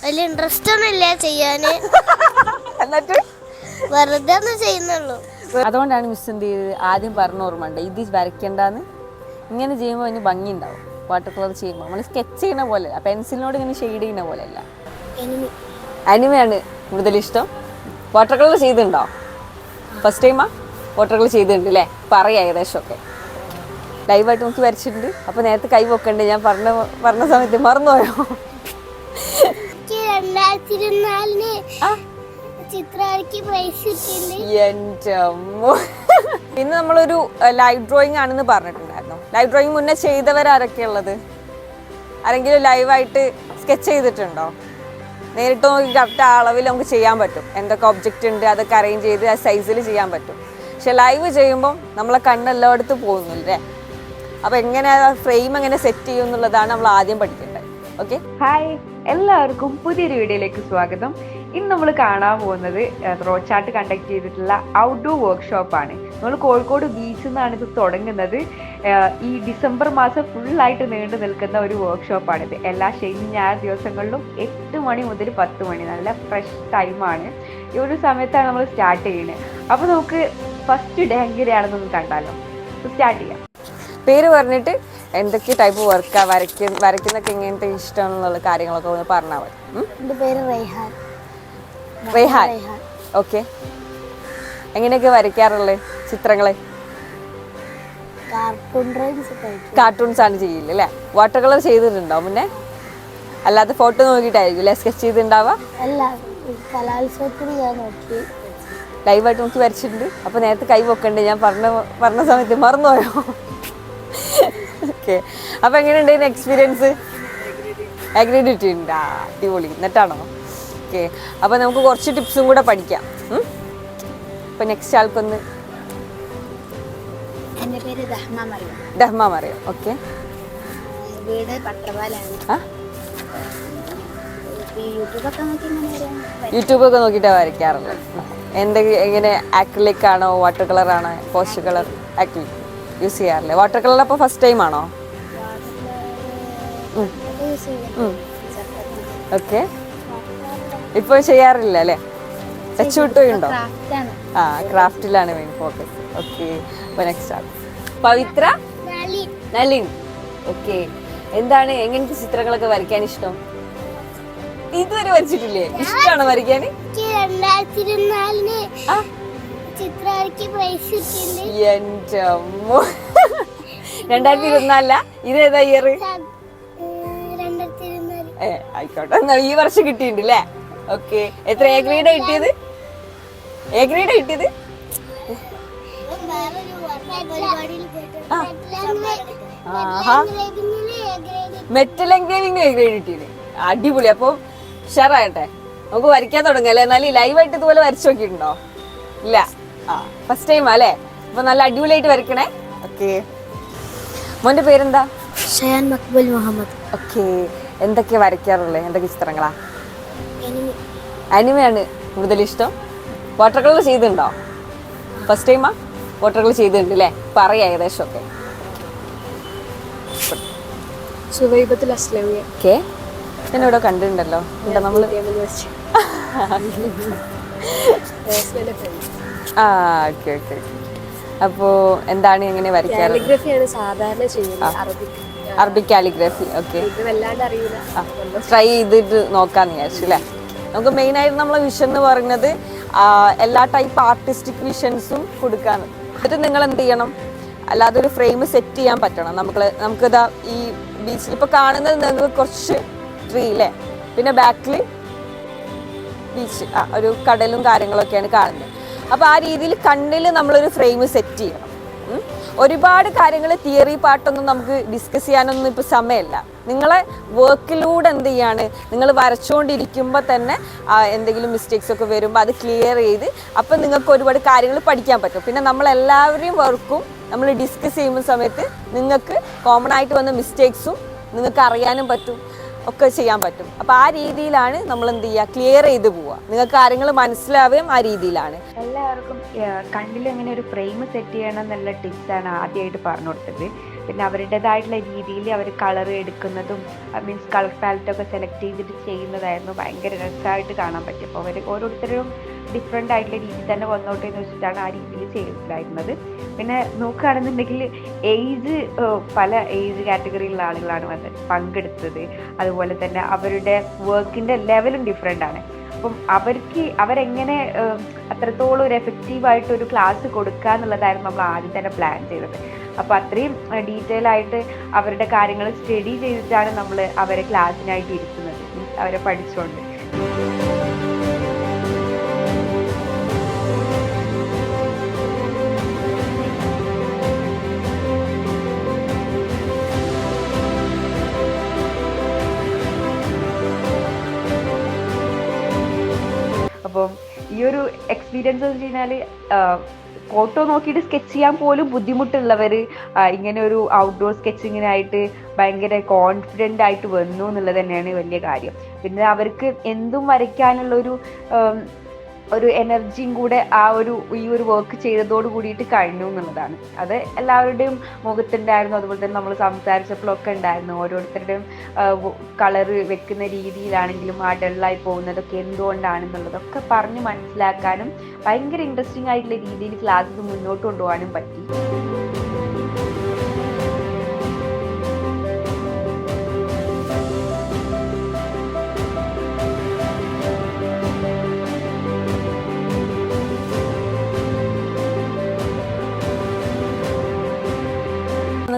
വലിയ ഇൻട്രസ്റ്റ് ഒന്നും ഇല്ല ചെയ്യാന്. എന്നിട്ട് വെറുതെ ഒന്ന് ചെയ്യുന്നുള്ളൂ. അതുകൊണ്ടാണ് മിസ് എന്ത് ചെയ്തത് ആദ്യം പറഞ്ഞ ഓർമ്മയുണ്ട് ഇത് വരയ്ക്കേണ്ടെന്ന്. ഇങ്ങനെ ചെയ്യുമ്പോൾ അതിന് ഭംഗി ഉണ്ടാവും. വാട്ടർ കളർ ചെയ്യുമ്പോൾ നമ്മൾ സ്കെച്ച് ചെയ്യുന്ന പോലെ പെൻസിലിനോട് ഇങ്ങനെ ഷെയ്ഡ് ചെയ്യുന്ന പോലെയല്ല. അനിമയാണ് കൂടുതൽ ഇഷ്ടം. വാട്ടർ കളർ ചെയ്തിട്ടുണ്ടോ? ഫസ്റ്റ് ടൈമാ വാട്ടർ കളർ ചെയ്തിട്ടുണ്ട് അല്ലേ? പറയാം ഏകദേശം ഒക്കെ ലൈവായിട്ട് നോക്കി വരച്ചിട്ടുണ്ട്. അപ്പോൾ നേരത്തെ കൈ വെക്കണ്ടേ? ഞാൻ പറഞ്ഞ സമയത്ത് മറന്നുപോയോ? 2024 ചിത്രകാരിക്ക് പ്രൈസ് കിട്ടിയിട്ടുണ്ട്. എൻ്റെ അമ്മോ. ഇന്ന് നമ്മളൊരു ലൈവ് ഡ്രോയിങ് ആണെന്ന് പറഞ്ഞിട്ടുണ്ടായിരുന്നു. ലൈവ് ഡ്രോയിങ് മുന്നേ ചെയ്തവരാരൊക്കെ ഉള്ളത്? ആരെങ്കിലും ലൈവായിട്ട് സ്കെച്ച് ചെയ്തിട്ടുണ്ടോ? നേരിട്ട് നോക്കി കറക്റ്റ് അളവിൽ നമുക്ക് ചെയ്യാൻ പറ്റും. എന്തൊക്കെ ഒബ്ജക്റ്റ് ഉണ്ട് അതൊക്കെ അറേഞ്ച് ചെയ്ത് ആ സൈസിൽ ചെയ്യാൻ പറ്റും. പക്ഷെ ലൈവ് ചെയ്യുമ്പം നമ്മളെ കണ്ണെല്ലായിടത്തും പോകുന്നില്ലേ? അപ്പോൾ എങ്ങനെ ഫ്രെയിം എങ്ങനെ സെറ്റ് ചെയ്യും എന്നുള്ളതാണ് നമ്മൾ ആദ്യം പഠിക്കേണ്ടത്. ഓക്കെ, ഹായ്, എല്ലാവർക്കും പുതിയൊരു വീഡിയോയിലേക്ക് സ്വാഗതം. ഇന്ന് നമ്മൾ കാണാൻ പോകുന്നത് റോച്ചാട്ട് കണ്ടക്ട് ചെയ്തിട്ടുള്ള ഔട്ട്ഡോർ വർക്ക്ഷോപ്പാണ്. നമ്മൾ കോഴിക്കോട് ബീച്ചിൽ നിന്നാണ് ഇത് തുടങ്ങുന്നത്. ഈ ഡിസംബർ മാസം ഫുള്ളായിട്ട് നീണ്ടു നിൽക്കുന്ന ഒരു വർക്ക്ഷോപ്പാണിത്. എല്ലാ ശനി ഞായർ ദിവസങ്ങളിലും 8 മണി മുതൽ 10 മണി, നല്ല ഫ്രഷ് ടൈമാണ്. ഈ ഒരു സമയത്താണ് നമ്മൾ സ്റ്റാർട്ട് ചെയ്യുന്നത്. അപ്പോൾ നമുക്ക് ഫസ്റ്റ് ഡേ എങ്ങനെയാണെന്നൊന്ന് കണ്ടാലോ. സ്റ്റാർട്ട് ചെയ്യാം. പേര് പറഞ്ഞിട്ട് എന്തൊക്കെ ടൈപ്പ് വർക്കാണ് വരയ്ക്കുന്നൊക്കെ എങ്ങനത്തെ ഇഷ്ടമെന്നുള്ള കാര്യങ്ങളൊക്കെ ഒന്ന് പറഞ്ഞാൽ മതി. എൻ്റെ പേര് റെയ്ഹാൻ. റെയ്ഹാൻ, ഓക്കെ. എങ്ങനെയൊക്കെ വരയ്ക്കാറുള്ളത് ചിത്രങ്ങൾ? കാർട്ടൂൺസ് ആണ് ചെയ്യില്ല അല്ലേ? വാട്ടർ കളർ ചെയ്തിട്ടുണ്ടോ മുന്നേ? അല്ലാതെ ഫോട്ടോ നോക്കിയിട്ടായിരിക്കും അല്ലേ സ്കെച്ച് ചെയ്തിട്ടുണ്ടാവുക? കലോത്സവത്തിന് ഞാൻ നോക്കി ലൈവായിട്ട് നോക്കി വരച്ചിട്ടുണ്ട്. അപ്പോൾ നേരത്തെ കൈ വെക്കണ്ടേ? ഞാൻ പറഞ്ഞ സമയത്ത് മറന്നുപോയോ? ഓക്കെ, അപ്പോൾ എങ്ങനെയുണ്ടായിരുന്നു എക്സ്പീരിയൻസ്? അഗ്രേഡ് കിട്ടിയിട്ടുണ്ടാ? അടിപൊളി. എന്നിട്ടാണോ? ഓക്കെ, അപ്പോൾ നമുക്ക് കുറച്ച് ടിപ്സും കൂടെ പഠിക്കാം. അപ്പോൾ നെക്സ്റ്റ് ആൾക്കൊന്ന്. എൻ്റെ പേര് ദഹ്മ മറിയം. ഓക്കെ, വീട് പട്ടപാലാണ്. യൂട്യൂബൊക്കെ നോക്കിയിട്ടാണ് വരയ്ക്കാറുള്ളത്. എങ്ങനെ ആക്രിലിക് ആണോ വാട്ടർ കളർ ആണോ? പോസ്റ്റ് കളർ ആക്രിലിക് യൂസ് ചെയ്യാറില്ലേ? വാട്ടർ കളർ അപ്പോൾ ഫസ്റ്റ് ടൈം ആണോ? ഓക്കെ, ഇപ്പോൾ ചെയ്യാറില്ല അല്ലേ? ടച്ച് വിട്ടുണ്ടോ? ആ, ക്രാഫ്റ്റിലാണ് മെയിൻ ഫോക്കസ്. ഓക്കെ, അപ്പോൾ നെക്സ്റ്റ് ആണ് പവിത്ര നളിൻ. ഓക്കെ, എന്താണ് എങ്ങനത്തെ ചിത്രങ്ങളൊക്കെ വരയ്ക്കാൻ ഇഷ്ടം? ഇതുവരെ വരച്ചിട്ടില്ലേ? ഇഷ്ടമാണോ വരയ്ക്കാൻ? 2024 ചിത്രകാരിക്ക് പ്രൈസ് കിട്ടിയിട്ടുണ്ട്. എൻ്റെ അമ്മോ. 2024 ഇതേതാ ഇയർ? 2024. ആയിക്കോട്ടെ, എന്നാ ഈ വർഷം കിട്ടിയിട്ടുണ്ട് അല്ലേ? ഓക്കെ, എത്ര എ ഗ്രേഡ് കിട്ടിയത്? എ ഗ്രേഡ് കിട്ടിയത്? മെറ്റൽ എൻഗ്രേവിംഗ് എ ഗ്രേഡ് കിട്ടിയത്. അടിപൊളി. അപ്പോൾ ഉഷാറാകട്ടെ, നമുക്ക് വരയ്ക്കാൻ തുടങ്ങാം അല്ലേ? എന്നാലും ലൈവായിട്ട് ഇതുപോലെ വരച്ചു നോക്കിയിട്ടുണ്ടോ? ഇല്ല. ആ, ഫസ്റ്റ് ടൈം അല്ലേ? അപ്പൊ നല്ല അടിപൊളിയായിട്ട് വരയ്ക്കണേ. ഓക്കെ, മോന്റെ പേരെന്താ? ഷയാൻ മക്ബുൽ മുഹമ്മദ്. ഓക്കെ, എന്തൊക്കെയാ വരയ്ക്കാറുള്ളത്? എന്തൊക്കെ ചിത്രങ്ങളാ? അനിമയാണ് കൂടുതൽ ഇഷ്ടം. വാട്ടർ കളർ ചെയ്തിട്ടുണ്ടോ? ഫസ്റ്റ് ടൈമാ വാട്ടർ കളർ ചെയ്തിട്ടുണ്ട് അല്ലേ? പറയാം ഏകദേശം ഒക്കെ. ഓക്കെ, ഞാനിവിടെ കണ്ടിട്ടുണ്ടല്ലോ. നമ്മള് ആ, ഓക്കെ ഓക്കെ. അപ്പോൾ എന്താണ് എങ്ങനെ വരയ്ക്കാറ്? Arabic calligraphy. ഓക്കെ, ട്രൈ ചെയ്തിട്ട് നോക്കാന്ന് വിചാരിച്ചു അല്ലേ? നമുക്ക് മെയിനായിട്ട് നമ്മളെ വിഷൻ എന്ന് പറയുന്നത് എല്ലാ ടൈപ്പ് ആർട്ടിസ്റ്റിക് വിഷൻസും കൊടുക്കാണ്. എന്നിട്ട് നിങ്ങൾ എന്ത് ചെയ്യണം? അല്ലാതെ ഒരു ഫ്രെയിം സെറ്റ് ചെയ്യാൻ പറ്റണം. നമുക്കിതാ ഈ ബീച്ചിൽ ഇപ്പോൾ കാണുന്നത് നിങ്ങൾക്ക് കുറച്ച് ട്രീ അല്ലേ, പിന്നെ ബാക്കിൽ ബീച്ച്, ഒരു കടലും കാര്യങ്ങളൊക്കെയാണ് കാണുന്നത്. അപ്പോൾ ആ രീതിയിൽ കണ്ണിൽ നമ്മളൊരു ഫ്രെയിം സെറ്റ് ചെയ്യണം. ഒരുപാട് കാര്യങ്ങൾ തിയറി പാർട്ടൊന്നും നമുക്ക് ഡിസ്കസ് ചെയ്യാനൊന്നും ഇപ്പോൾ സമയമല്ല. നിങ്ങളെ വർക്കിലൂടെ എന്ത് ചെയ്യാണ്, നിങ്ങൾ വരച്ചുകൊണ്ടിരിക്കുമ്പോൾ തന്നെ എന്തെങ്കിലും മിസ്റ്റേക്സ് ഒക്കെ വരുമ്പോൾ അത് ക്ലിയർ ചെയ്ത് അപ്പം നിങ്ങൾക്ക് ഒരുപാട് കാര്യങ്ങൾ പഠിക്കാൻ പറ്റും. പിന്നെ നമ്മളെല്ലാവരെയും വർക്കും നമ്മൾ ഡിസ്കസ് ചെയ്യുന്ന സമയത്ത് നിങ്ങൾക്ക് കോമൺ ആയിട്ട് വന്ന മിസ്റ്റേക്സും നിങ്ങൾക്ക് അറിയാനും പറ്റും, ഒക്കെ ചെയ്യാൻ പറ്റും. അപ്പോൾ ആ രീതിയിലാണ് നമ്മൾ എന്ത് ചെയ്യുക, ക്ലിയർ ചെയ്ത് പോവുക. നിങ്ങൾക്ക് കാര്യങ്ങൾ മനസ്സിലാവുകയും ആ രീതിയിലാണ്. എല്ലാവർക്കും കണ്ണിൽ എങ്ങനെ ഒരു ഫ്രെയിം സെറ്റ് ചെയ്യണം എന്നുള്ള ടിപ്സാണ് ആദ്യമായിട്ട് പറഞ്ഞു കൊടുത്തത്. പിന്നെ അവരുടേതായിട്ടുള്ള രീതിയിൽ അവർ കളർ എടുക്കുന്നതും മീൻസ് കളർ പാലറ്റൊക്കെ സെലക്ട് ചെയ്തിട്ട് ചെയ്യുന്നതായിരുന്നു ഭയങ്കര രസമായിട്ട് കാണാൻ പറ്റും. അപ്പോൾ അവർ ഓരോരുത്തരും ഡിഫറെൻ്റ് ആയിട്ടുള്ള രീതിയിൽ തന്നെ വന്നോട്ടെ എന്ന് വെച്ചിട്ടാണ് ആ രീതിയിൽ ചെയ്തിട്ടുണ്ടായിരുന്നത്. പിന്നെ നോക്കുകയാണെന്നുണ്ടെങ്കിൽ ഏജ് പല ഏജ് കാറ്റഗറിയിലുള്ള ആളുകളാണ് പങ്കെടുത്തത്. അതുപോലെ തന്നെ അവരുടെ വർക്കിൻ്റെ ലെവലും ഡിഫറെൻ്റ് ആണ്. അപ്പം അവരെങ്ങനെ അത്രത്തോളം ഒരു എഫക്റ്റീവായിട്ടൊരു ക്ലാസ് കൊടുക്കുക എന്നുള്ളതായിരുന്നു നമ്മൾ ആദ്യം തന്നെ പ്ലാൻ ചെയ്തത്. അപ്പോൾ അത്രയും ഡീറ്റെയിൽ ആയിട്ട് അവരുടെ കാര്യങ്ങൾ സ്റ്റഡി ചെയ്തിട്ടാണ് നമ്മൾ അവരെ ക്ലാസ്സിനായിട്ട് ഇരുത്തുന്നത്, മീൻസ് അവരെ പഠിച്ചുകൊണ്ട്. അപ്പം ഈ ഒരു എക്സ്പീരിയൻസ് എന്ന് വെച്ച് കഴിഞ്ഞാൽ ഫോട്ടോ നോക്കിയിട്ട് സ്കെച്ച് ചെയ്യാൻ പോലും ബുദ്ധിമുട്ടുള്ളവർ ഇങ്ങനെ ഒരു ഔട്ട്ഡോർ സ്കെച്ചിങ്ങിനായിട്ട് ഭയങ്കര കോൺഫിഡൻ്റ് ആയിട്ട് വന്നു എന്നുള്ളത് തന്നെയാണ് വലിയ കാര്യം. പിന്നെ അവർക്ക് എന്തും വരയ്ക്കാനുള്ളൊരു എനർജിയും കൂടെ ഈ ഒരു വർക്ക് ചെയ്തതോട് കൂടിയിട്ട് കഴിഞ്ഞു എന്നുള്ളതാണ്. അത് എല്ലാവരുടെയും മുഖത്തുണ്ടായിരുന്നു. അതുപോലെ തന്നെ നമ്മൾ സംസാരിച്ചപ്പോഴൊക്കെ ഉണ്ടായിരുന്നു. ഓരോരുത്തരുടെയും കളറ് വെക്കുന്ന രീതിയിലാണെങ്കിലും ആ ഡള്ളായി പോകുന്നതൊക്കെ എന്തുകൊണ്ടാണെന്നുള്ളതൊക്കെ പറഞ്ഞ് മനസ്സിലാക്കാനും ഭയങ്കര ഇൻട്രസ്റ്റിംഗ് ആയിട്ടുള്ള രീതിയിൽ ക്ലാസ്സസ് മുന്നോട്ട് കൊണ്ടുപോകാനും പറ്റി.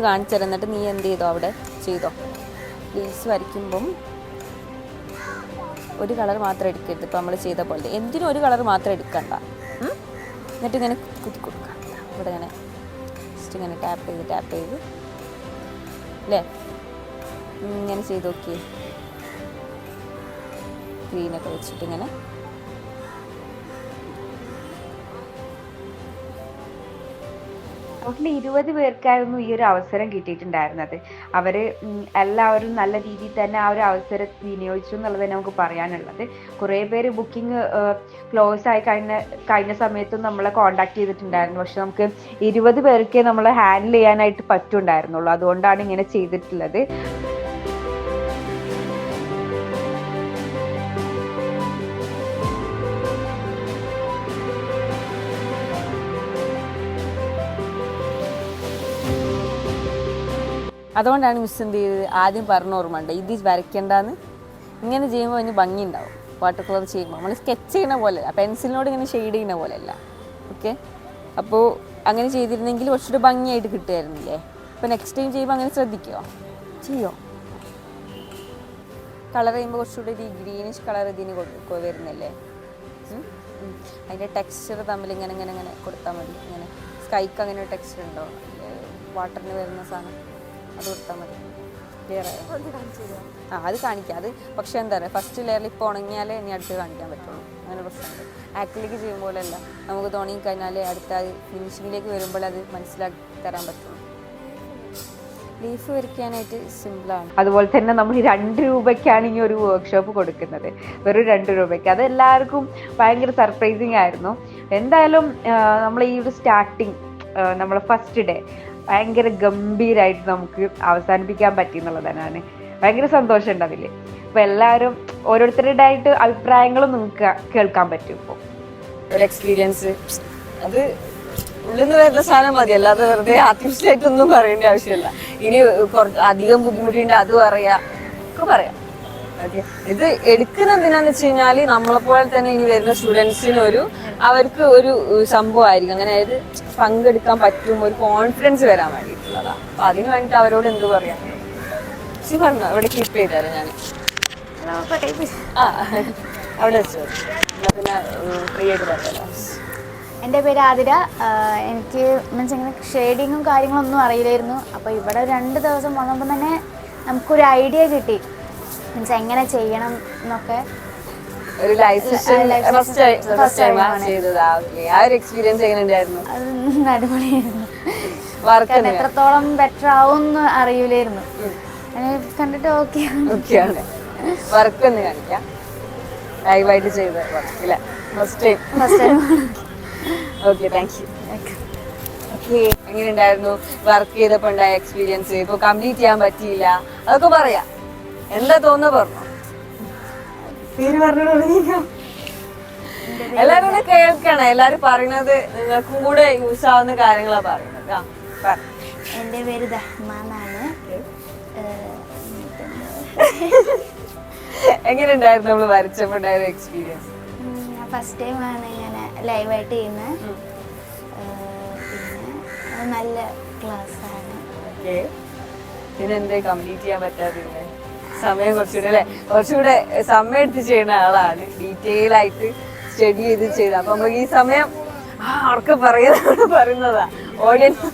കാണിച്ചു തരാം. എന്നിട്ട് നീ എന്ത് ചെയ്തോ അവിടെ ചെയ്തോ. ലീവ്സ് വരയ്ക്കുമ്പം ഒരു കളർ മാത്രം എടുക്കരുത്. ഇപ്പം നമ്മൾ ചെയ്ത പോലെ എന്തിനും ഒരു കളർ മാത്രം എടുക്കണ്ട. എന്നിട്ട് ഇങ്ങനെ കുത്തി കൊടുക്കാം. ഇവിടെ ഇങ്ങനെ ജസ്റ്റ് ഇങ്ങനെ ടാപ്പ് ചെയ്ത് അല്ലേ ഇങ്ങനെ ചെയ്ത് നോക്കിയേ. ഗ്രീനൊക്കെ വെച്ചിട്ട് ഇങ്ങനെ ടോട്ടലി 20 പേർക്കായിരുന്നു ഈ ഒരു അവസരം കിട്ടിയിട്ടുണ്ടായിരുന്നത്. അവർ എല്ലാവരും നല്ല രീതിയിൽ തന്നെ ആ ഒരു അവസരം വിനിയോഗിച്ചു എന്നുള്ളത് തന്നെ നമുക്ക് പറയാനുള്ളത്. കുറേ പേര് ബുക്കിംഗ് ക്ലോസ് ആയി കഴിഞ്ഞ സമയത്തും നമ്മളെ കോൺടാക്ട് ചെയ്തിട്ടുണ്ടായിരുന്നു. പക്ഷെ നമുക്ക് 20 പേർക്കേ നമ്മളെ ഹാൻഡിൽ ചെയ്യാനായിട്ട് പറ്റുണ്ടായിരുന്നുള്ളൂ. അതുകൊണ്ടാണ് ഇങ്ങനെ ചെയ്തിട്ടുള്ളത്. അതുകൊണ്ടാണ് മിസ് എന്ത് ചെയ്തത് ആദ്യം പറഞ്ഞ ഓർമ്മയുണ്ട് ഇത് വരയ്ക്കേണ്ടെന്ന്. ഇങ്ങനെ ചെയ്യുമ്പോൾ അതിന് ഭംഗി ഉണ്ടാവും. വാട്ടർ കളർ ചെയ്യുമ്പോൾ നമ്മൾ സ്കെച്ച് ചെയ്യുന്ന പോലെയല്ല, പെൻസിലിനോട് ഇങ്ങനെ ഷെയ്ഡ് ചെയ്യുന്ന പോലെയല്ല. ഓക്കെ, അപ്പോൾ അങ്ങനെ ചെയ്തിരുന്നെങ്കിൽ കുറച്ചുകൂടി ഭംഗിയായിട്ട് കിട്ടുമായിരുന്നില്ലേ. അപ്പോൾ നെക്സ്റ്റ് ടൈം ചെയ്യുമ്പോൾ അങ്ങനെ ശ്രദ്ധിക്കുമോ? ചെയ്യോ? കളർ ചെയ്യുമ്പോൾ കുറച്ചുകൂടി ഈ ഗ്രീനിഷ് കളർ ഇതിന് വരുന്നില്ലേ. അതിൻ്റെ ടെക്സ്ചർ തമ്മിൽ ഇങ്ങനെ ഇങ്ങനെ ഇങ്ങനെ കൊടുത്താൽ മതി. ഇങ്ങനെ സ്കൈക്ക് അങ്ങനെ ഒരു ടെക്സ്ചർ ഉണ്ടോ, വാട്ടറിന് വരുന്ന സാധനം അത് കൊടുത്താൽ മതി. ക്ലിയർ ആയോ? അത് കാണിക്കാം. അത് പക്ഷേ എന്താ പറയുക, ഫസ്റ്റ് ലെയറിൽ ഇപ്പോൾ ഉണങ്ങിയാലേ ഇനി അടുത്ത് കാണിക്കാൻ പറ്റുള്ളൂ. അങ്ങനെ പ്രശ്നമുണ്ട്. ആക്രിലിക് ചെയ്യുമ്പോഴല്ല, നമുക്ക് തോന്നി കഴിഞ്ഞാൽ അടുത്ത ഫിനിഷിങ്ങിലേക്ക് വരുമ്പോൾ അത് മനസ്സിലാക്കി തരാൻ പറ്റുള്ളൂ. ലീഫ് വരയ്ക്കാനായിട്ട് സിമ്പിളാണ്. അതുപോലെ തന്നെ നമ്മൾ 2 രൂപയ്ക്കാണ് ഈ ഒരു വർക്ക്ഷോപ്പ് കൊടുക്കുന്നത്, വെറും 2 രൂപയ്ക്ക്. അത് എല്ലാവർക്കും ഭയങ്കര സർപ്രൈസിങ് ആയിരുന്നു. എന്തായാലും നമ്മൾ ഈ ഒരു സ്റ്റാർട്ടിങ് നമ്മളെ ഫസ്റ്റ് ഡേ ഭയങ്കര ഗംഭീരമായിട്ട് നമുക്ക് അവസാനിപ്പിക്കാൻ പറ്റി എന്നുള്ളത് തന്നെയാണ്. ഭയങ്കര സന്തോഷമുണ്ട് അതിൽ. അപ്പോൾ എല്ലാവരും ഓരോരുത്തരുടെ ആയിട്ട് അഭിപ്രായങ്ങളും നിങ്ങൾക്ക് കേൾക്കാൻ പറ്റും. ഇപ്പോൾ ഒരു എക്സ്പീരിയൻസ് അത് ഉള്ളിൽ നിന്ന് വരുന്ന സാധനം മതി, അല്ലാതെ വെറുതെ ആർട്ടിഫിഷ്യലായിട്ടൊന്നും പറയേണ്ട ആവശ്യമില്ല. ഇനി അധികം ബുദ്ധിമുട്ടുണ്ട് അത് പറയാം, ഒക്കെ പറയാം. ഇത് എടുക്കുന്നത് എന്തിനാന്ന് വെച്ച് കഴിഞ്ഞാല് നമ്മളെപ്പോലെ തന്നെ ഇനി വരുന്ന സ്റ്റുഡൻസിന് അവർക്ക് ഒരു സംഭവമായിരിക്കും. അങ്ങനെ അതായത് പങ്കെടുക്കാൻ പറ്റും, ഒരു കോൺഫിഡൻസ് വരാൻ വേണ്ടിയിട്ടുള്ളതാ. അപ്പൊ അതിന് വേണ്ടിട്ട് അവരോട് എന്ത് പറയാം, പറഞ്ഞോ ഇവിടെ കീപ്പ് ചെയ്താലും ഞാൻ അവിടെ വെച്ചു. പിന്നെ ഫ്രീ ആയിട്ട് പറഞ്ഞല്ലോ. എൻ്റെ പേര് ആതിര. എനിക്ക് മീൻസ് ഇങ്ങനെ ഷെയ്ഡിങ്ങും കാര്യങ്ങളൊന്നും അറിയില്ലായിരുന്നു. അപ്പോൾ ഇവിടെ 2 ദിവസം വന്നപ്പോൾ തന്നെ നമുക്കൊരു ഐഡിയ കിട്ടി, മീൻസ് എങ്ങനെ ചെയ്യണം എന്നൊക്കെ. ഒരു അടിപൊളിയായിരുന്നു. എത്രത്തോളം ബെറ്റർ ആവും എന്ന് അറിയില്ലായിരുന്നു. കണ്ടിട്ട് ഓക്കെയാണ്. വർക്ക് ഒന്ന് കാണിക്കാം. ലൈവായിട്ട് ചെയ്ത വർക്ക് അല്ലേ? First time. First time. Okay, thank U. Okay, എങ്ങനെ ഉണ്ടായിരുന്നു വർക്ക് ചെയ്തപ്പോ ഉണ്ടായ എക്സ്പീരിയൻസ്? ഇപ്പൊ കംപ്ലീറ്റ് ചെയ്യാൻ പറ്റിയില്ല, അതൊക്കെ പറയാ. എന്താ തോന്നുന്നു പറഞ്ഞു. പേര് പറഞ്ഞു. എല്ലാരും കൂടെ കേൾക്കണം. എല്ലാരും പറയുന്നത് നിങ്ങൾക്കും കൂടെ യൂസ് ആവുന്ന കാര്യങ്ങളാ പറയുന്നത്. എൻ്റെ പേര് ദഹ്മാനാണ്. എങ്ങനെ ഉണ്ടായിരുന്നു നമ്മള് വരച്ചപ്പോ ഉണ്ടായ എക്സ്പീരിയൻസ്? ഞാൻ ഫസ്റ്റ് ടൈമാണ് ഇങ്ങനെ ലൈവായിട്ട് ചെയ്യുന്നത്. പിന്നെ നല്ല ക്ലാസ്സാണ്. പിന്നെ എന്തേ കംപ്ലീറ്റ് ചെയ്യാൻ പറ്റാതിരുന്നേ? സമയം കുറച്ചുകൂടെ അല്ലെ, കുറച്ചുകൂടെ സമയം എടുത്ത് ചെയ്യുന്ന ആളാണ്, ഡീറ്റെയിൽ ആയിട്ട് സ്റ്റഡി ചെയ്ത് അപ്പൊ നമുക്ക് ഈ സമയം അവർക്ക് പറയുന്നതാ ഓഡിയൻസ്.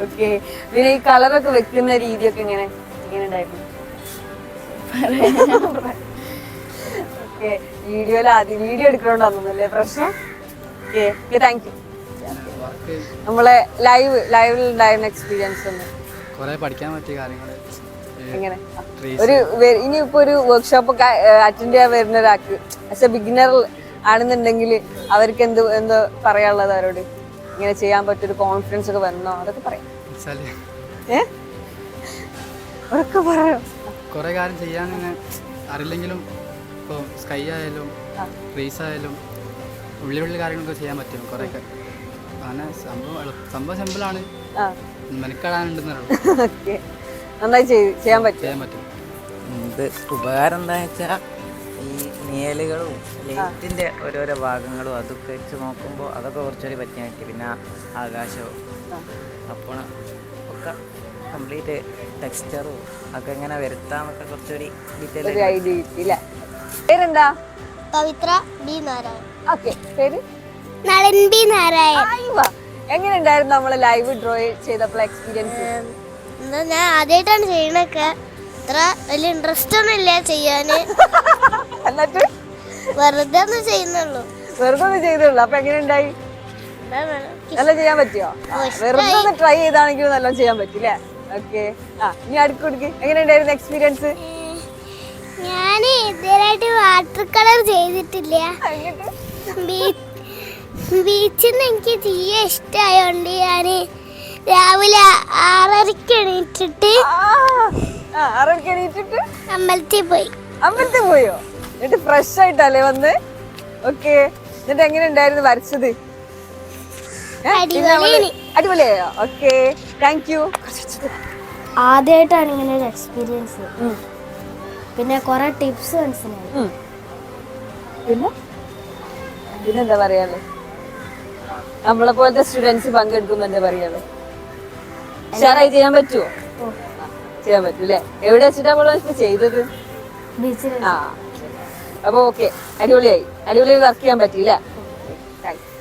ഓക്കെ, പിന്നെ ഈ കളറൊക്കെ വെക്കുന്ന രീതിയൊക്കെ എങ്ങനെ ഉണ്ടായിരുന്നു? ഓക്കെ, വീഡിയോ എടുക്കണോണ്ടല്ലേ പ്രശ്നം? Okay, thank U. നമ്മളെ ലൈവിൽ ഉണ്ടായിരുന്ന എക്സ്പീരിയൻസ് ഒന്ന് പഠിക്കാൻ പറ്റിയ കാര്യങ്ങൾ എങ്ങനെ? ഇനിയിപ്പോ ഒരു വർക്ക്ഷോപ്പ് ഒക്കെ അറ്റൻഡ് ചെയ്യാൻ വരുന്ന ഒരാൾക്ക് ആസ് എ ബിഗിനർ ആണെന്നുണ്ടെങ്കിൽ അവർക്ക് എന്തോ പറയാനുള്ളത്? അവരോട് ഇങ്ങനെ ചെയ്യാൻ പറ്റൊരു കോൺഫിഡൻസ് ഒക്കെ വന്നോ? അതൊക്കെ പറയാം. അവരൊക്കെ പറയാം. കുറെ കാര്യം ചെയ്യാൻ അറിയില്ലെങ്കിലും ഇപ്പോൾ സ്കൈ ആയാലും ട്രീസ് ആയാലും ഉള്ളിലുള്ള കാര്യങ്ങളൊക്കെ ചെയ്യാൻ പറ്റും കുറേയൊക്കെ. അങ്ങനെ സംഭവം സിമ്പിളാണ്, മെനക്കെടാനുണ്ടെന്നുള്ളൂ. നന്നായി ചെയ്യാൻ പറ്റും. ഇത് ഉപകാരം എന്താണെന്ന് വെച്ചാൽ ഈ നിഴലുകളും ലൈറ്റിൻ്റെ ഓരോരോ ഭാഗങ്ങളും അതൊക്കെ വെച്ച് നോക്കുമ്പോൾ അതൊക്കെ കുറച്ചുകൂടി പറ്റിയാൽ പറ്റി. പിന്നെ ആകാശവും അപ്പോൾ ഒക്കെ കംപ്ലീറ്റ് ടെക്സ്ചറും ഒക്കെ എങ്ങനെ വരുത്താന്നൊക്കെ കുറച്ചുകൂടി ഡീറ്റെയിൽ ഐഡിയ കിട്ടിയില്ലേ? പേരെന്താ? പവിത്ര ബി നാരായൺ. ഓക്കെ, പേര് നളൻ ബി നാരായൺ. എങ്ങനെ ഉണ്ടായിരുന്നു നമ്മള് ലൈവ് ഡ്രോ ചെയ്തപ്പോൾ എക്സ്പീരിയൻസ്? എന്താ, ഞാൻ ആദ്യമായിട്ടാണ് ചെയ്യണൊക്കെ. അത്ര വലിയ ഇൻട്രസ്റ്റ് ഒന്നും ഇല്ല ചെയ്യാന്. എന്നിട്ട് വെറുതെ ഒന്ന് ചെയ്യുന്നുള്ളൂ. വെറുതെ ചെയ്തുള്ളൂ. അപ്പൊ എങ്ങനെ ഉണ്ടായി? നല്ല ചെയ്യാൻ പറ്റിയോ? വെറുതെ ഒന്ന് ട്രൈ ചെയ്താണെങ്കിൽ നല്ല ചെയ്യാൻ പറ്റില്ലേ? ഓക്കെ, ഇനി അടുക്കൂടിക്ക് എങ്ങനെ ഉണ്ടായിരുന്നു എക്സ്പീരിയൻസ്? ഞാൻ ഇതുവരെയായിട്ട് വാട്ടർ കളർ ചെയ്തിട്ടില്ല. ബീച്ചിൽ നിന്ന് എനിക്ക് തീരെ ഇഷ്ടമായോണ്ട് ഞാൻ രാവിലെ 6:30 എണീറ്റിട്ട് അമ്പലത്തിൽ പോയോ? എന്നിട്ട് ഫ്രഷ് ആയിട്ടല്ലേ വന്ന്? ഓക്കെ, എന്നിട്ട് എങ്ങനെ ഉണ്ടായിരുന്നു വരച്ചത്? അടിപൊളിയായോ? Okay, thank you. ആദ്യമായിട്ടാണ് ഇങ്ങനെ ഒരു എക്സ്പീരിയൻസ്. പിന്നെ കുറെ ടിപ്സ് മനസ്സിലായി. പിന്നെന്താ പറയാലോ, നമ്മളെ പോലത്തെ സ്റ്റുഡൻസ് പങ്കെടുക്കുമ്പോ എന്താ പറയാലോ, ഉഷാറായി ചെയ്യാൻ പറ്റുമോ? ചെയ്യാൻ പറ്റൂല്ലേ? എവിടെ വെച്ചിട്ടാ നമ്മള് ചെയ്തത്? ബീച്ചിൽ. അപ്പൊ ഓക്കെ, അടിപൊളിയായി വർക്ക് ചെയ്യാൻ പറ്റിയില്ല. താങ്ക്സ്.